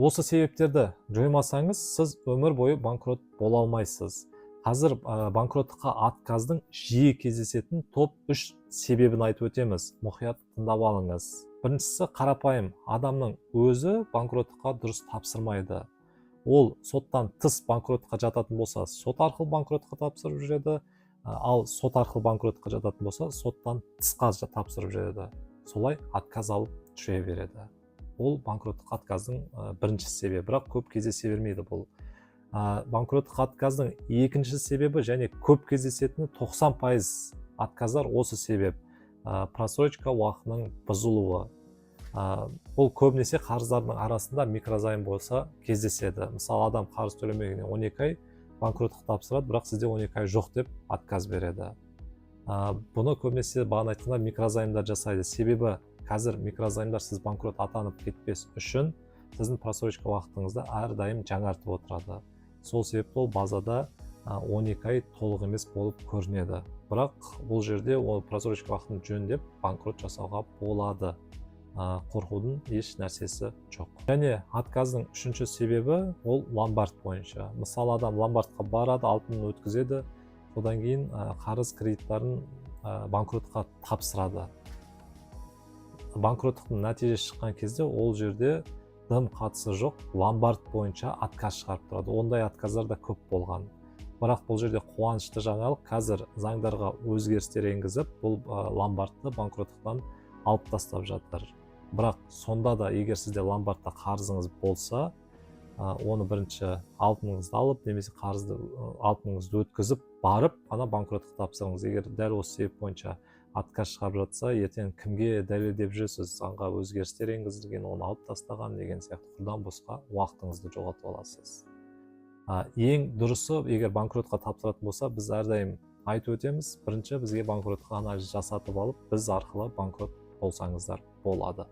Осы себептерді жоймасаңыз, сіз өмір бойы банкрот бола алмайсыз. Қазір банкроттыққа отказдың жиі кездесетін топ 3 себебін айтып өтеміз. Мұқият тыңдап алыңыз. Біріншісі, қарапайым адамның өзі банкроттыққа дұрыс тапсырмайды. Ол соттан тыс банкроттыққа жататын болса, сот арқылы банкроттыққа тапсырып жүреді, ал сот арқылы банкроттыққа жататын болса, соттан тысқа тапсырып жүреді. Солай отказ алып жүре береді. Ол банкроттық отказдың бірінші себебі, бірақ көп кездесе бермейді бұл. Банкроттық отказдың екінші себебі және көп кездесетіні 90% отказдар осы себеп. Просрочка уақытының бұзылуы. Бұл көбінесе қарыздардың арасында микрозайм болса кездеседі. Мысалы, адам қарыз төлемегеніне 12 ай банкроттық тапсырады, бірақ сізде 12 ай жоқ деп отказ береді. Бұны көбінесе бағана айтқанда микрозаймдар жасайды. Себебі қазір микрозаймдар сіз банкрот атанып кетпес үшін сіздің просрочка уақытыңызды әрдайым жаңартып отырады. Сол себепті ол базада 12 ай толық емес болып көрінеді. Бірақ бұл жерде ол просрочка уақытын жөндеп банкрот жасауға болады. Қорқудың еш нәрсесі жоқ. Және отказдың үшінші себебі ол ломбард бойынша. Мысалы, адам ломбардқа барады, алтынын өткізеді, содан кейін қарыз кредиттарын банкротқа тапсырады. Банкроттықтың нәтижесі шыққан кезде ол жерде дым қатысы жоқ, ломбард бойынша отказ шығарып тұрады. Ондай отказдар да көп болған. Бірақ бұл жерде қуанышты жаңалық, қазір заңдарға өзгерістер енгізіп, бұл ломбардты банкроттықтан алып тастап жатыр. Бірақ сонда да егер сізде ломбардта қарызыңыз болса, оны бірінші алтыныңызды алып, немесе қарызды алтыныңызды өткізіп барып, ана банкроттық тапсырыңыз. Егер дәл осы себеп бойынша отказ шығарып жатса, ертең кімге дәлелдеп жүрсіз, заңға өзгерістер енгізілген, оны алып тастаған деген сияқты құрдан босқа уақытыңызды жоғалтып аласыз. Ең дұрысы, егер банкротқа тапсыратын болса, біз әрдайым айтып өтеміз, бірінші бізге банкроттық анализ жасатып алып, біз арқылы банкрот болсаңыздар болады.